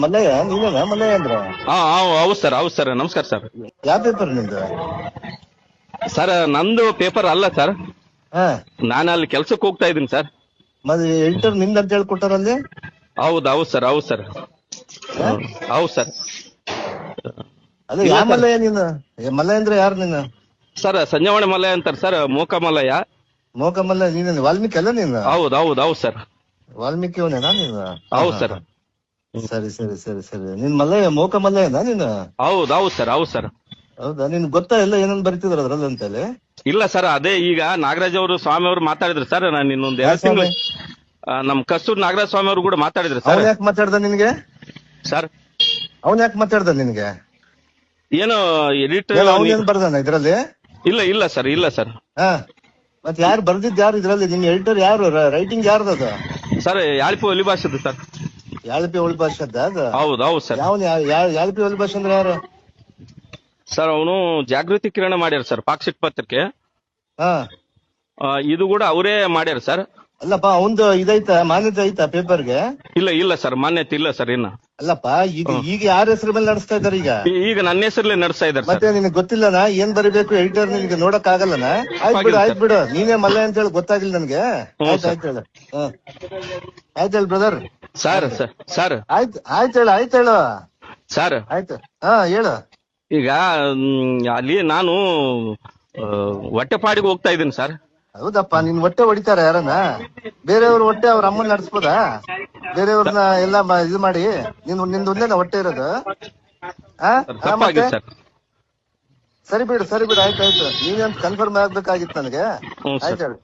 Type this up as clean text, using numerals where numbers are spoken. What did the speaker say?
ಮಲ್ಲಯ್ಯ ನೀನೇನಾ ಮಲ್ಲಯ್ಯ ಅಂದ್ರ? ಹಾ ಹೌದು ಸರ್, ಹೌದು ಸರ್. ನಮಸ್ಕಾರ ಸರ್. ಯಾವ ಪೇಪರ್ ನಿಂದು? ಸರ್ ನಂದು ಪೇಪರ್ ಅಲ್ಲ ಸರ್, ಹಾ ನಾನು ಅಲ್ಲಿ ಕೆಲ್ಸಕ್ಕೆ ಹೋಗ್ತಾ ಇದ್ದೀನಿ ಸರ್. ಮತ್ತೆ ಎಡಿಟರ್ ನಿಂದ ಅಂತ ಹೇಳ್ಕೊಟ್ಟಾರಲ್ಲಿ? ಹೌದು ಹೌದು ಸರ್, ಹೌದು ಸರ್, ಹೌದು ಸರ್. ಅದೇ ಯಾವ ಮಲ್ಲಯ್ಯ ನೀನು? ಮಲ್ಲಯ್ಯ ಅಂದ್ರೆ ಯಾರು ನೀನು? ಸರ್ ಸಂಜೀವನ ಮಲ್ಲಯ್ಯ ಅಂತಾರೆ ಸರ್, ಮೋಕ ಮಲ್ಲಯ್ಯ. ಮೋಕ ಮಲ್ಲಯ್ಯ ನೀನು ವಾಲ್ಮೀಕಿ ಅಲ್ಲ ನೀನು? ಹೌದು ಹೌದು ಹೌದು ಸರ್. ವಾಲ್ಮೀಕಿ ಅವನೇನಾ ನೀನು? ಹೌದು ಸರ್. ಸರಿ ಸರಿ ಸರಿ ಸರಿ. ನೀನ್ ಮಲ್ಲಯ್ಯ ಮೋಕ ಮಲ್ಲಯ್ಯನಾ ನೀನು? ಹೌದು ಹೌದು ಸರ್, ಹೌದು ಸರ್. ಹೌದಾ? ನಿನ್ ಗೊತ್ತಾ ಎಲ್ಲ ಏನೇನ್ ಬರೀತಿದ್ರ ಅದ್ರಲ್ಲಿ ಅಂತೇಳಿ? ಇಲ್ಲ ಸರ್, ಅದೇ ಈಗ ನಾಗರಾಜ್ ಅವರು ಸ್ವಾಮಿ ಅವರು ಮಾತಾಡಿದ್ರು ಸರ್. ನಾನು ಇನ್ನೊಂದ್ ಯಾವ 2 ತಿಂಗಳು ನಮ್ ಕಸ್ತೂರ್ ನಾಗರಾಜ್ ಸ್ವಾಮಿ ಅವರು ಕೂಡ ಮಾತಾಡಿದ್ರು ಸರ್. ಅವ್ನ್ ಯಾಕೆ ಮಾತಾಡ್ದ ನಿನ್ಗೆ? ಸರ್ ಅವ್ನ್ ಯಾಕೆ ಮಾತಾಡ್ದ ನಿನ್ಗೆ? ಏನು ಎಡಿಟರ್ ಅವನೇನ್ ಬರ್ದಾನ ಇದ್ರಲ್ಲಿ? ಇಲ್ಲ ಇಲ್ಲ ಸರ್, ಇಲ್ಲ ಸರ್. ಹಾ ಮತ್ ಯಾರು ಬರ್ದಿದ್ ಯಾರು ಇದ್ರಲ್ಲಿ? ನಿಮ್ ಎಡಿಟರ್ ಯಾರು? ರೈಟಿಂಗ್ ಯಾರ್ದದು? ಸರ್ ಯಾಳಿಪಿ ಒಲಿ ಭಾಷೆದು ಸರ್. ಯಾಳಪಿ ಒಳಿ ಭಾಷೆದ ಅದು? ಹೌದು ಹೌದು ಸರ್. ಯಾವನ್ ಯಾಳಪಿ ಒಳಿ ಭಾಷೆ ಅಂದ್ರೆ ಯಾರು? ಸರ್ ಅವನು ಜಾಗೃತಿ ಕಿರಣ ಮಾಡ್ಯಾರ ಸರ್, ಪಾಕ್ಷಿಕ ಪತ್ರಕ್ಕೆ. ಹಾ ಇದು ಕೂಡ ಅವರೇ ಮಾಡ್ಯಾರ ಸರ್. ಅಲ್ಲಪ್ಪ ಅವಂದು ಇದೈತಾ, ಮಾನ್ಯತೆ ಐತಾ ಪೇಪರ್ಗೆ? ಇಲ್ಲ ಇಲ್ಲ ಸರ್, ಮಾನ್ಯತೆ ಇಲ್ಲ ಸರ್ ಇನ್ನ. ಅಲ್ಲಪ್ಪ ಈಗ ಯಾರ ಹೆಸರು ಮೇಲೆ ನಡೆಸ್ತಾ ಇದಾರೆ ಈಗ? ಈಗ ನನ್ನ ಹೆಸರಲ್ಲೇ ನಡೆಸ್ತಾ ಇದ್ದಾರೆ ಸರ್. ಮತ್ತೆ ನಿನಗೆ ಗೊತ್ತಿಲ್ಲನಾ ಏನ್ ಬರಿಬೇಕು ಎಡಿಟರ್? ನಿನ್ಗೆ ನೋಡಕ್ ಆಗಲ್ಲನ? ಆಯ್ತು ಬಿಡು ನೀನೇ ಮಲ್ಲ ಅಂತ ಹೇಳಿ ಗೊತ್ತಾಗಿಲ್ಲ ನನ್ಗೆ. ಆಯ್ತು ಹೇಳು. ಆಯ್ತು ಹೇಳು ಬ್ರದರ್. ಸರ್ ಸರ್ ಆಯ್ತು ಹೇಳು ಸರ್. ಆಯ್ತು. ಹೇಳು. ಈಗ ಅಲ್ಲಿ ನಾನು ಹೊಟ್ಟೆಪಾಡಿಗೆ ಹೋಗ್ತಾ ಇದ್ದೀನಿ ಸರ್. ಹೌದಪ್ಪ, ನಿನ್ ಹೊಟ್ಟೆ ಹೊಡಿತಾರ ಯಾರನ್ನ? ಬೇರೆಯವ್ರ ಹೊಟ್ಟೆ ಅವ್ರ ಅಮ್ಮನ್ ನಡೆಸ್ಬೋದಾ? ಬೇರೆಯವ್ರನ್ನ ಎಲ್ಲ ಇದು ಮಾಡಿ ನಿಂದ ಒಂದೇನ ಹೊಟ್ಟೆ ಇರೋದು? ತಪ್ಪಾಗಿದೆ ಸರ್. ಸರಿ ಬಿಡು ಆಯ್ತು. ನೀವೇನ್ ಕನ್ಫರ್ಮ್ ಆಗ್ಬೇಕಾಗಿತ್ತು ನನಗೆ. ಆಯ್ತು ಹೇಳು.